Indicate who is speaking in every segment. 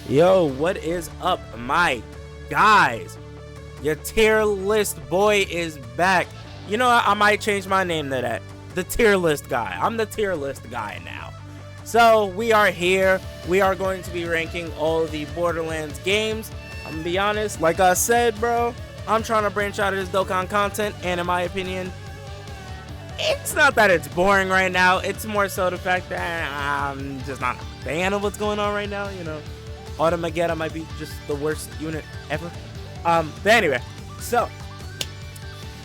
Speaker 1: Yo, what is up, my guys? Your tier list boy is back. You know what? I might change my name to that. The tier list guy. I'm the tier list guy now. So, we are here. We are going to be ranking all the Borderlands games. I'm gonna be honest, like I said, bro, I'm trying to branch out of this Dokkan content, and in my opinion, it's not that it's boring right now. It's more so the fact that I'm just not a fan of what's going on right now, you know. Automagetta might be just the worst unit ever. But anyway, so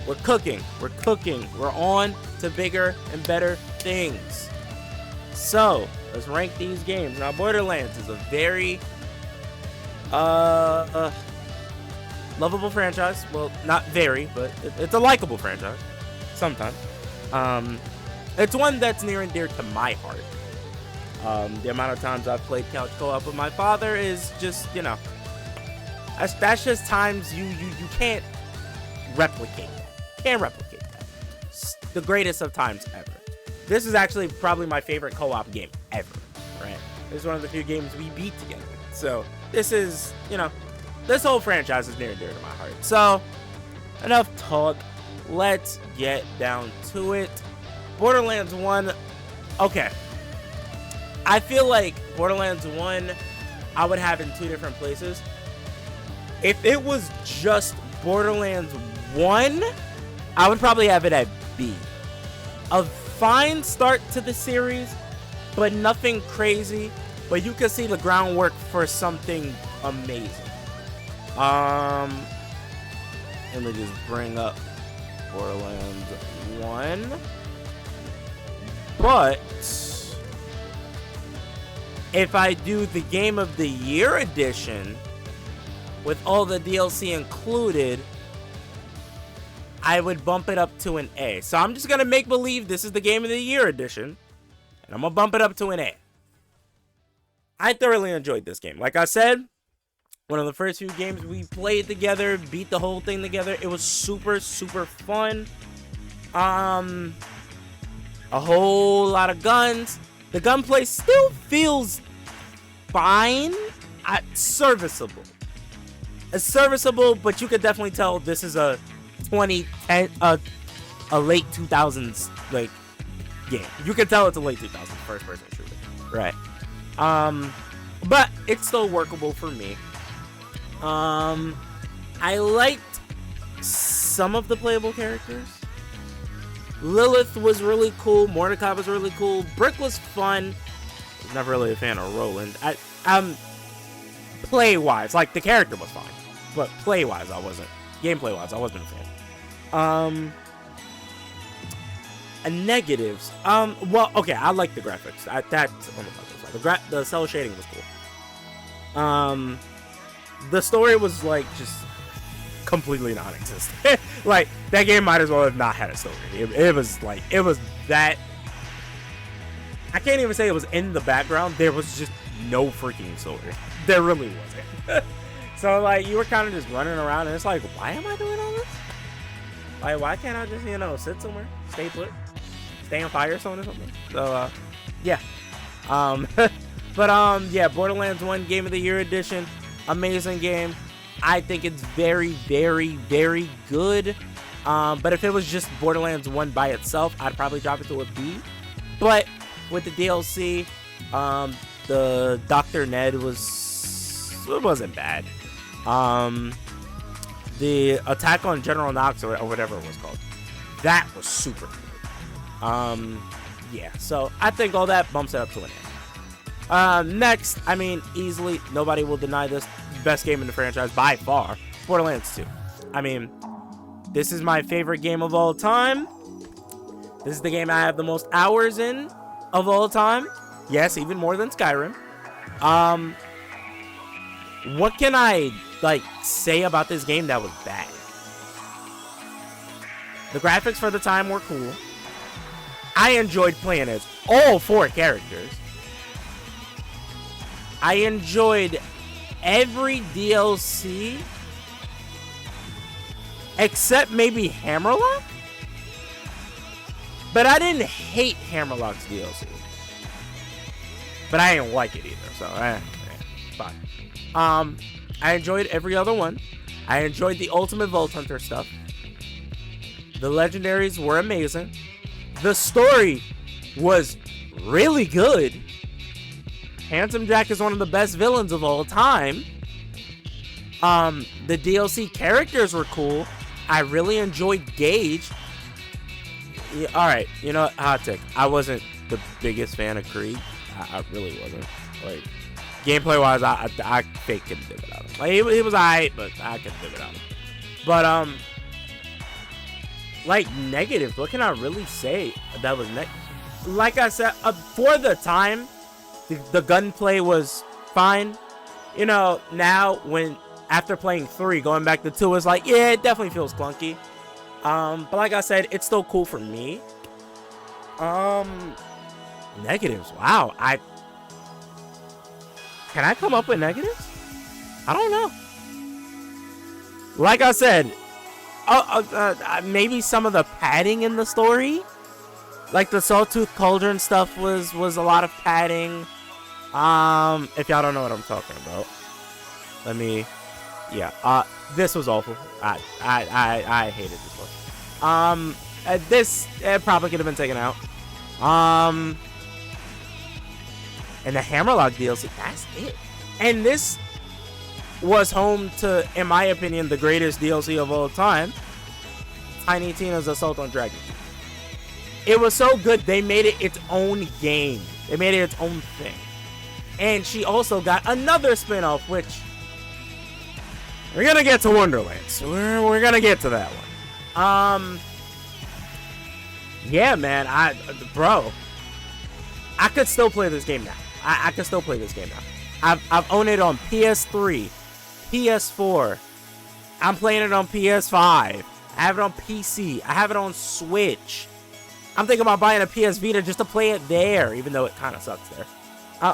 Speaker 1: we're cooking. We're on to bigger and better things. So let's rank these games. Now, Borderlands is a very lovable franchise. Well, not very, but it's a likable franchise. Sometimes. It's one that's near and dear to my heart. The amount of times I've played couch co-op with my father is just, you know, that's just times you can't replicate that. Can't replicate that. It's the greatest of times ever. This is actually probably my favorite co-op game ever, right? This is one of the few games we beat together. So this is, you know, this whole franchise is near and dear to my heart. So enough talk. Let's get down to it. Borderlands 1. Okay. I feel like Borderlands 1 I would have in two different places. If it was just Borderlands 1, I would probably have it at B. A fine start to the series, but nothing crazy. But you can see the groundwork for something amazing. Let me just bring up Borderlands 1. But if I do the Game of the Year edition with all the DLC included, I would bump it up to an A. So I'm just going to make believe this is the Game of the Year edition, and I'm going to bump it up to an A. I thoroughly enjoyed this game. Like I said, one of the first few games we played together, beat the whole thing together. It was super, super fun. A whole lot of guns. The gunplay still feels fine. Serviceable. It's serviceable, but you could definitely tell this is a 2010, a late 2000s like game. You can tell it's a late 2000s first-person shooter, right? But it's still workable for me. I liked some of the playable characters. Lilith was really cool. Mordecai was really cool. Brick was fun. I was never really a fan of Roland. Play-wise, like, the character was fine. But play-wise, I wasn't. Gameplay-wise, I wasn't a fan. And negatives. Well, okay, I like the graphics. The cell shading was cool. The story was, like, just completely non-existent. Like, that game might as well have not had a story. It was that. I can't even say it was in the background. There was just no freaking story. There really wasn't. So, like, you were kind of just running around, and it's like, why am I doing all this? Like, why can't I just, you know, sit somewhere, stay put, stay on fire or something? So, yeah. Yeah, Borderlands 1 Game of the Year edition. Amazing game. I think it's very, very, very good. But if it was just Borderlands 1 by itself, I'd probably drop it to a B. But with the DLC, the Dr. Ned wasn't bad. The attack on General Knox or whatever it was called, that was super good. Yeah, so I think all that bumps it up to an A. Next, I mean, easily, nobody will deny this, best game in the franchise by far, Borderlands 2. I mean, this is my favorite game of all time. This is the game I have the most hours in of all time. Yes, even more than Skyrim. What can I, like, say about this game that was bad? The graphics for the time were cool. I enjoyed playing as all 4 characters. I enjoyed every DLC except maybe Hammerlock. But I didn't hate Hammerlock's DLC. But I didn't like it either, so fine. I enjoyed every other one. I enjoyed the Ultimate Vault Hunter stuff. The legendaries were amazing. The story was really good. Handsome Jack is one of the best villains of all time. The DLC characters were cool. I really enjoyed Gage. Yeah, alright, you know what? Hot take. I wasn't the biggest fan of Krieg. I really wasn't. Like, gameplay wise, I fake couldn't do without him. Like, he was alright, but I couldn't do without him. But, like, negative. What can I really say that was negative? Like I said, for the time, the gunplay was fine. You know, now, after playing 3, going back to 2, it's like, yeah, it definitely feels clunky. But like I said, it's still cool for me. Negatives. Wow. Can I come up with negatives? I don't know. Like I said, maybe some of the padding in the story, like the Sawtooth Cauldron stuff was a lot of padding. If y'all don't know what I'm talking about, this was awful. I hated this one. This probably could have been taken out. And the Hammerlock DLC, that's it. And this was home to, in my opinion, the greatest DLC of all time, Tiny Tina's Assault on Dragon. It was so good, they made it its own game. They made it its own thing. And she also got another spin-off, which we're gonna get to Wonderlands. We're gonna get to that one. Yeah, man, I could still play this game now. I can still play this game now. I've owned it on PS3, PS4. I'm playing it on PS5. I have it on PC. I have it on Switch. I'm thinking about buying a PS Vita just to play it there, even though it kind of sucks there.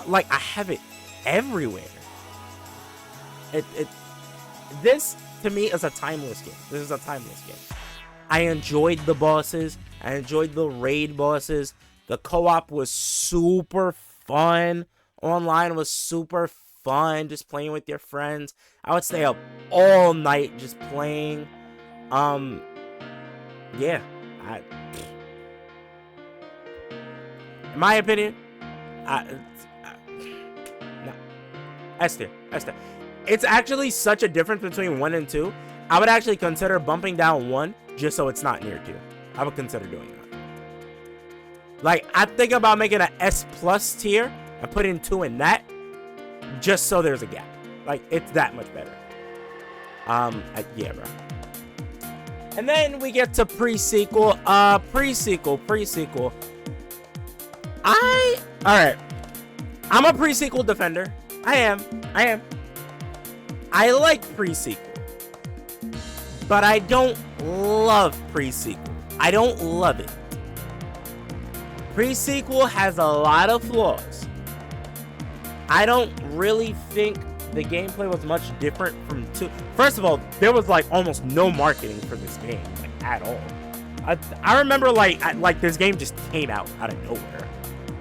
Speaker 1: Like, I have it everywhere. This, to me, is a timeless game. This is a timeless game. I enjoyed the bosses. I enjoyed the raid bosses. The co-op was super fun. Online was super fun. Just playing with your friends. I would stay up all night just playing. Yeah. In my opinion, no. Esther. It's actually such a difference between 1 and 2. I would actually consider bumping down 1 just so it's not near 2. I would consider doing that. Like, I think about making an S+ tier and putting 2 in that just so there's a gap. Like, it's that much better. Yeah, bro. And then we get to pre-sequel. Pre-sequel. Alright. I'm a pre-sequel defender. I am. I like pre-sequel. But I don't love pre-sequel. I don't love it. Pre-sequel has a lot of flaws. I don't really think the gameplay was much different from 2. First of all, there was like almost no marketing for this game, like at all. I remember like this game just came out of nowhere,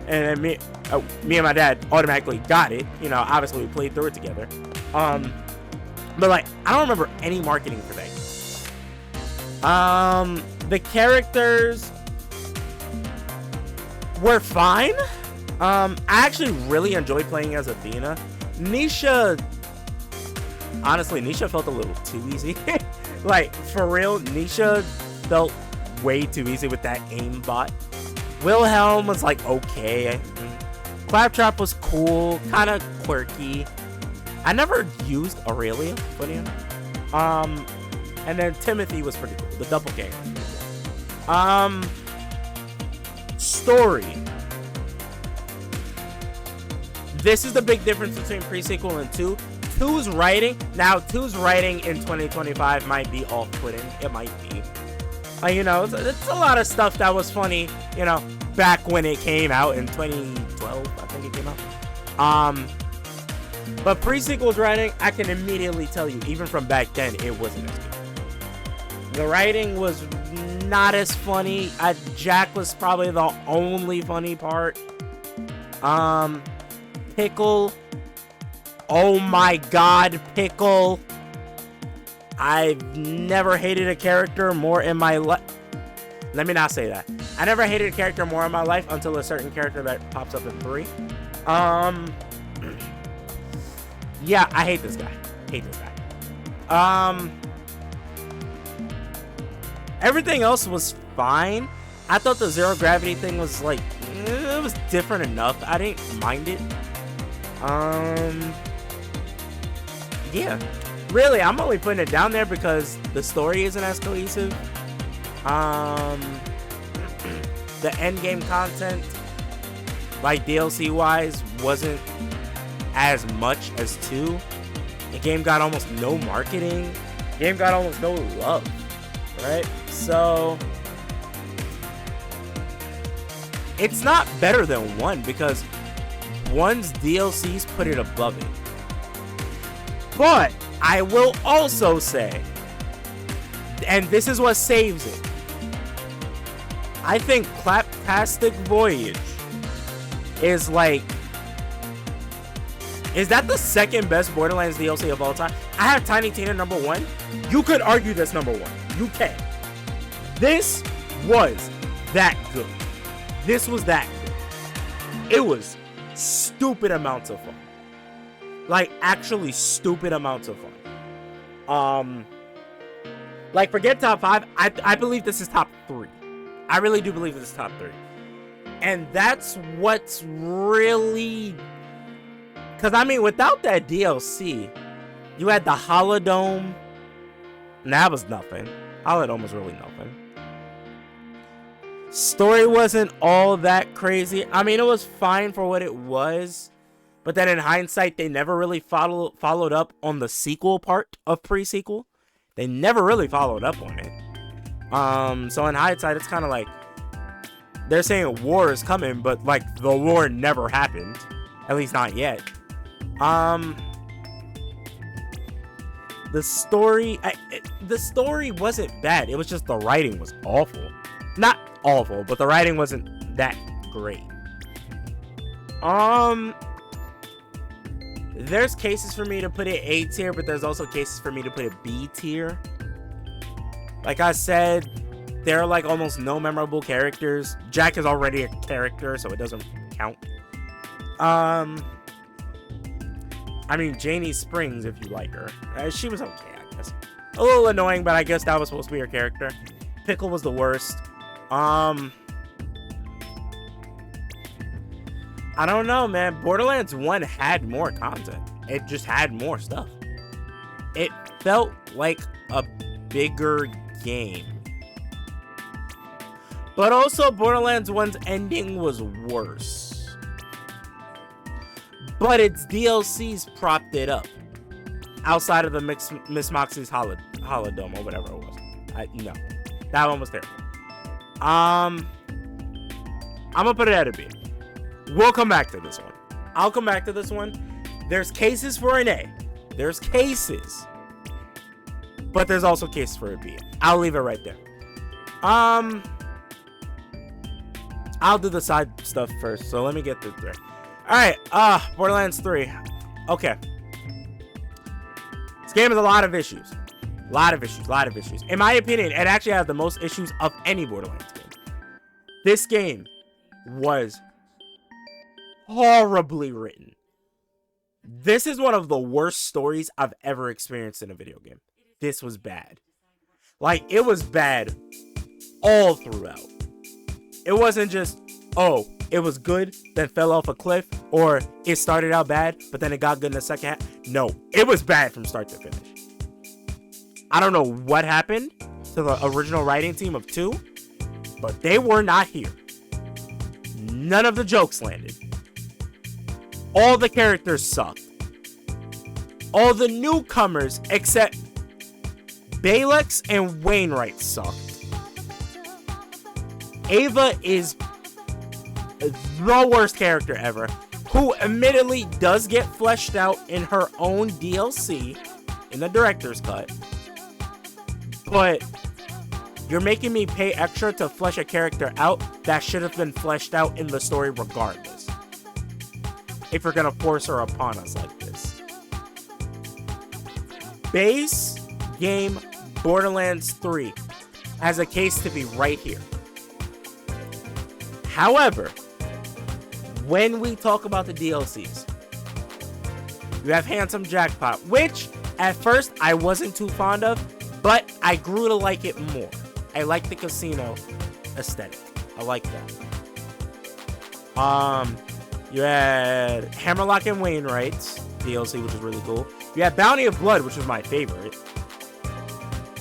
Speaker 1: and me and my dad automatically got it. You know, obviously we played through it together. But like I don't remember any marketing for that game. The characters were fine. I actually really enjoyed playing as Athena. Nisha, honestly, Nisha felt a little too easy. Like, for real, Nisha felt way too easy with that aimbot. Wilhelm was like, okay. Claptrap was cool, kind of quirky. I never used Aurelia, funny enough. And then Timothy was pretty cool, the doppelganger. Story. This is the big difference between pre-sequel and 2. 2's writing in 2025 might be off-putting. It might be. You know, it's a lot of stuff that was funny, you know, back when it came out in 2012, I think it came out. But pre-sequel's writing, I can immediately tell you, even from back then, it wasn't as good. The writing was not as funny. Jack was probably the only funny part. Pickle Oh my god, Pickle. I've never hated a character more in my life. Let me not say that. I never hated a character more in my life until a certain character that pops up in 3. Yeah, I hate this guy. Everything else was fine. I thought the zero gravity thing was like, it was different enough. I didn't mind it. Yeah. Really, I'm only putting it down there because the story isn't as cohesive. The end game content, like DLC wise, wasn't as much as 2. The game got almost no marketing. The game got almost no love, right? So it's not better than 1 because 1's DLCs put it above it. But I will also say, and this is what saves it, I think Claptastic Voyage is like, is that the second best Borderlands DLC of all time? I have Tiny Tina number 1. You could argue that's number 1. You can. This was that good. This was that good. It was stupid amounts of fun. Like, actually stupid amounts of fun. Like, forget top 5. I believe this is top 3. I really do believe this is top 3. And that's what's really... Because, I mean, without that DLC, you had the Holodome. And that was nothing. Holodome was really nothing. Story wasn't all that crazy. I mean, it was fine for what it was. But then in hindsight, they never really followed up on the sequel part of pre-sequel. They never really followed up on it. So in hindsight, it's kind of like they're saying war is coming, but like the war never happened. At least not yet. The story wasn't bad. It was just the writing was awful. Not awful, but the writing wasn't that great. There's cases for me to put it A tier, but there's also cases for me to put it B tier. Like I said, there are like almost no memorable characters. Jack is already a character, so it doesn't count. I mean, Janie Springs, if you like her. She was okay, I guess. A little annoying, but I guess that was supposed to be her character. Pickle was the worst. I don't know, man. Borderlands 1 had more content. It just had more stuff. It felt like a bigger game. But also, Borderlands 1's ending was worse. But its DLCs propped it up. Outside of the Miss Moxie's Holodome or whatever it was. No. That one was terrible. I'm gonna put it at a B. We'll come back to this one. I'll come back to this one. There's cases for an A. There's cases. But there's also cases for a B. I'll leave it right there. I'll do the side stuff first. So let me get through 3. Alright, Borderlands 3. Okay. This game has a lot of issues. A lot of issues. In my opinion, it actually has the most issues of any Borderlands game. This game was horribly written. This is one of the worst stories I've ever experienced in a video game. This was bad. Like, it was bad all throughout. It wasn't just, oh, it was good, then fell off a cliff, or it started out bad, but then it got good in the second half. No, it was bad from start to finish. I don't know what happened to the original writing team of 2, but they were not here. None of the jokes landed. All the characters sucked. All the newcomers except Balex and Wainwright sucked. Ava is the worst character ever, who admittedly does get fleshed out in her own DLC in the director's cut. But you're making me pay extra to flesh a character out that should have been fleshed out in the story regardless. If you're gonna force her upon us like this. base game Borderlands 3 has a case to be right here. However, when we talk about the DLCs, you have Handsome Jackpot, which at first I wasn't too fond of, but I grew to like it more. I like the casino aesthetic. I like that. You had Hammerlock and Wainwright's DLC, which was really cool. You had Bounty of Blood, which was my favorite.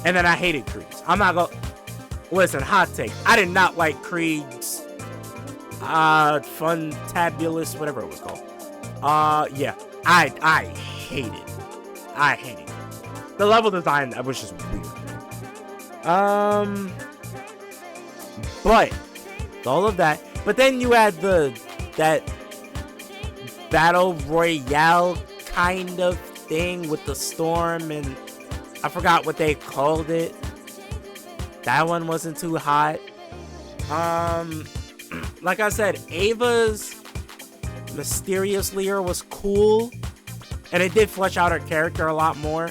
Speaker 1: And then I hated Krieg's. I'm not gonna... Listen, hot take. I did not like Krieg's Funtabulous, whatever it was called. Yeah. I hated it. I hated it. The level design was just weird. But all of that. But then you had that battle royale kind of thing with the storm, and I forgot what they called it. That one wasn't too hot. Like I said, Ava's Mysterious Lear was cool, and it did flesh out her character a lot more.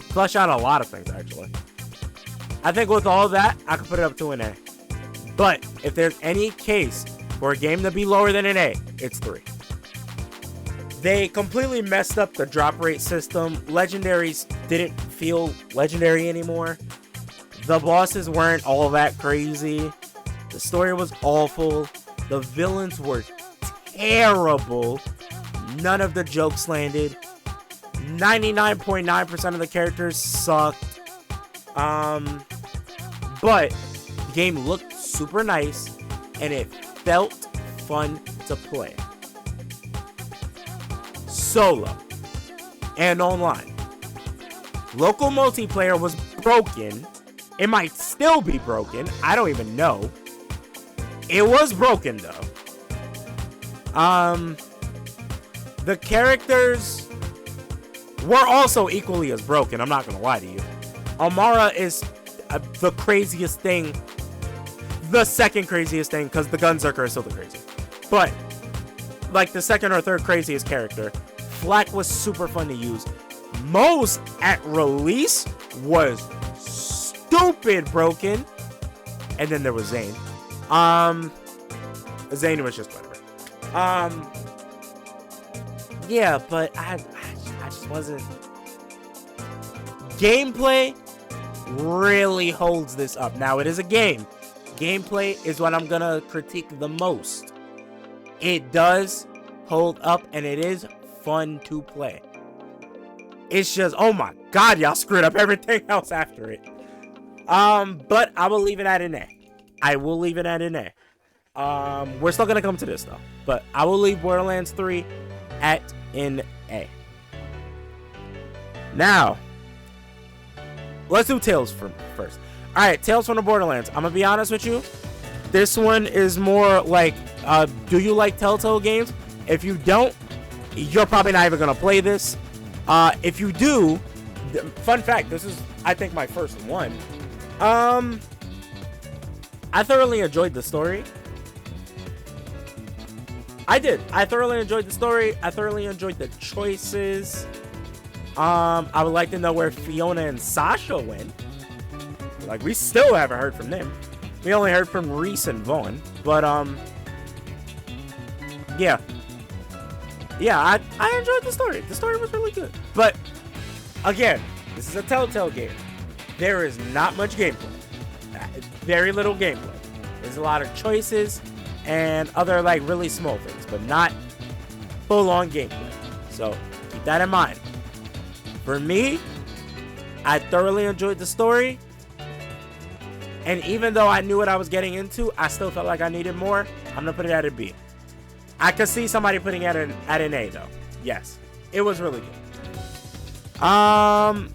Speaker 1: Flesh out a lot of things, actually. I think with all that, I could put it up to an A. But if there's any case for a game to be lower than an A, it's 3. They completely messed up the drop rate system. Legendaries didn't feel legendary anymore. The bosses weren't all that crazy. The story was awful. The villains were terrible. None of the jokes landed. 99.9% of the characters sucked. But the game looked super nice, and it felt fun to play. Solo and online. Local multiplayer was broken. It might still be broken. I don't even know. It was broken though. The characters were also equally as broken. I'm not gonna lie to you. Amara is the craziest thing. The second craziest thing, because the Gunzerker is still the craziest. But like the second or third craziest character. Flak was super fun to use. Mose at release was stupid broken. And then there was Zane. Zane was just whatever. Yeah, but I just wasn't. Gameplay really holds this up. Now, it is a game. Gameplay is what I'm gonna critique the most. It does hold up, and it is fun to play. It's just, oh my god, y'all screwed up everything else after it. But I will leave it at an A. I will leave it at an A. We're still gonna come to this though, but I will leave Borderlands 3 at an A. Now, let's do Tales from first. Alright, Tales from the Borderlands. I'm gonna be honest with you. This one is more like, do you like Telltale games? If you don't, you're probably not even gonna play this. If you do, fun fact, this is, I think, my first one. I thoroughly enjoyed the story. I did. I thoroughly enjoyed the story. I thoroughly enjoyed the choices. I would like to know where Fiona and Sasha went. Like, we still haven't heard from them. We only heard from Reese and Vaughn. But, yeah. Yeah, I enjoyed the story. The story was really good. But, again, this is a Telltale game. There is not much gameplay. Very little gameplay. There's a lot of choices and other, like, really small things, but not full-on gameplay. So, keep that in mind. For me, I thoroughly enjoyed the story. And even though I knew what I was getting into, I still felt like I needed more. I'm going to put it at a B. I could see somebody putting it at an A, though. Yes. It was really good.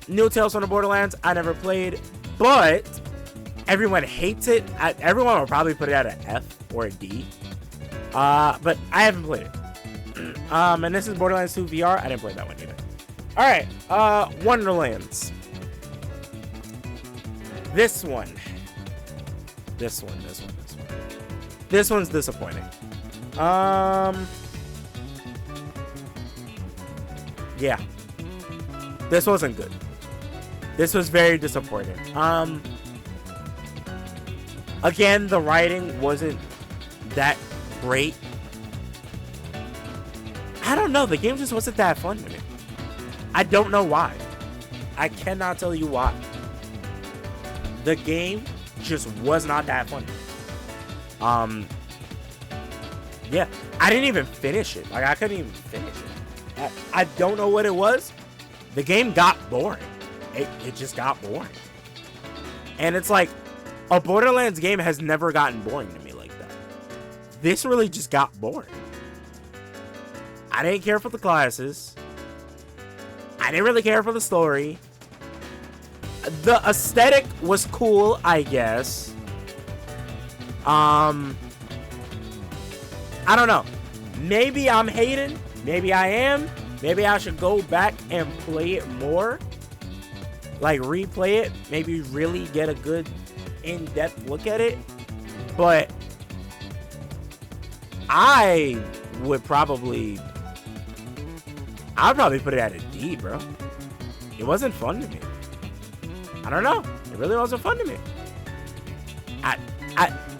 Speaker 1: New Tales from the Borderlands, I never played. But everyone hates it. Everyone will probably put it at an F or a D. But I haven't played it. And this is Borderlands 2 VR. I didn't play that one either. Alright. Wonderlands. This one's disappointing. yeah, this wasn't good. This was very disappointing. Again, the writing wasn't that great. I don't know. The game just wasn't that fun to me. I don't know why. I cannot tell you why. The game just was not that fun. Yeah, I didn't even finish it. Like, I couldn't even finish it. I don't know what it was. The game got boring. It just got boring. And it's like, a Borderlands game has never gotten boring to me like that. This really just got boring. I didn't care for the classes. I didn't really care for the story. The aesthetic was cool, I guess. I don't know. Maybe I'm hating. Maybe I am. Maybe I should go back and play it more. Like, replay it. Maybe really get a good in-depth look at it. But I'd probably put it at a D, bro. It wasn't fun to me. I don't know. It really wasn't fun to me.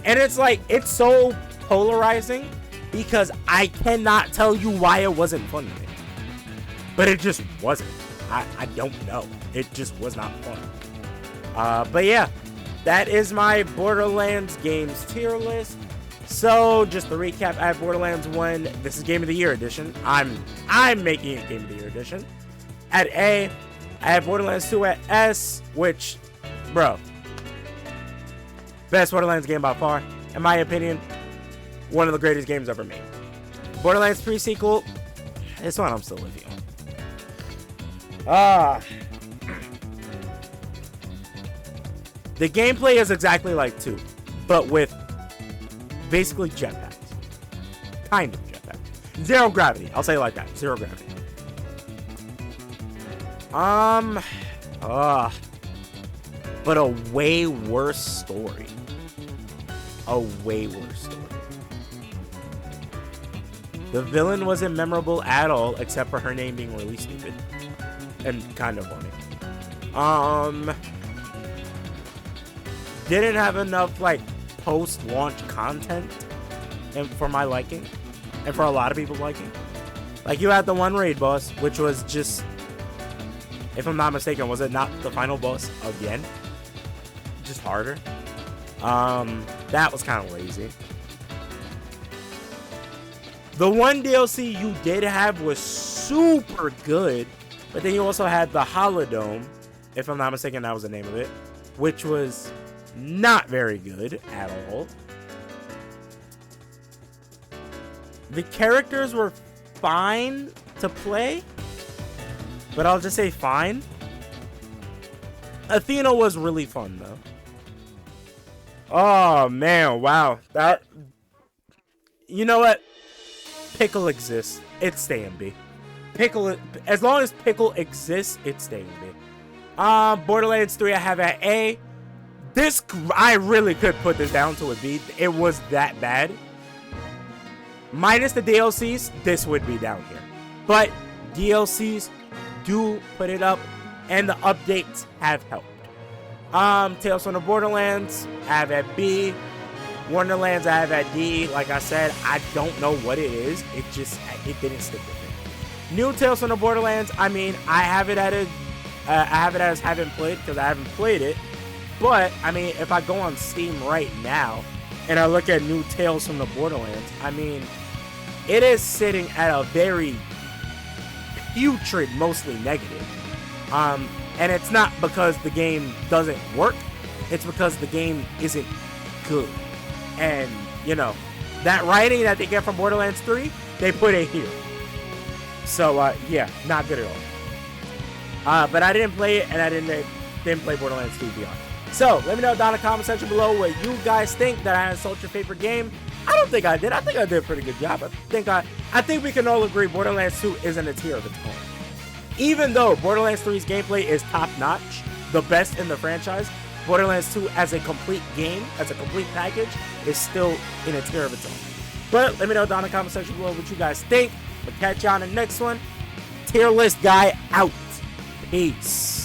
Speaker 1: And it's like, it's so polarizing because I cannot tell you why it wasn't fun to me. But it just wasn't. I don't know. It just was not fun. But yeah, that is my Borderlands games tier list. So just to recap, I have Borderlands 1. This is Game of the Year edition. I'm making it Game of the Year edition. At A, I have Borderlands 2 at S, which, bro, best Borderlands game by far. In my opinion, one of the greatest games ever made. Borderlands pre-sequel, this one I'm still with you on. The gameplay is exactly like 2, but with basically jetpacks. Kind of jetpacks. Zero gravity. I'll say it like that. Zero gravity. But a way worse story. A way worse story. The villain wasn't memorable at all, except for her name being really stupid. And kind of funny. Didn't have enough, like, post-launch content for my liking. And for a lot of people's liking. Like, you had the one raid boss, which was just, if I'm not mistaken, was it not the final boss again? Just harder. That was kind of lazy. The one DLC you did have was super good, but then you also had the Holodome, if I'm not mistaken, that was the name of it, which was not very good at all. The characters were fine to play, but I'll just say fine. Athena was really fun, though. Oh, man, wow. That, you know what? Pickle exists. It's staying B. Pickle, as long as Pickle exists, it's staying B. Borderlands 3 I have at A. This, I really could put this down to a B. It was that bad. Minus the DLCs, this would be down here. But DLCs do put it up, and the updates have helped. Tales from the Borderlands, I have at B. Wonderlands, I have at D. Like I said, I don't know what it is. It didn't stick with me. New Tales from the Borderlands, I mean, I have it at I have it as haven't played because I haven't played it. But, I mean, if I go on Steam right now and I look at New Tales from the Borderlands, I mean, it is sitting at a very putrid, mostly negative. And it's not because the game doesn't work. It's because the game isn't good. And, you know, that writing that they get from Borderlands 3, they put it here. So, yeah, not good at all. But I didn't play it, and I didn't play Borderlands 2 Beyond. So, let me know down in the comment section below what you guys think. That I insulted your favorite game. I don't think I did. I think I did a pretty good job. I think we can all agree Borderlands 2 isn't a tier of its own. Even though Borderlands 3's gameplay is top-notch, the best in the franchise, Borderlands 2 as a complete game, as a complete package, is still in a tier of its own. But let me know down in the comment section below what you guys think. We'll catch you on the next one. tier list guy out. Peace.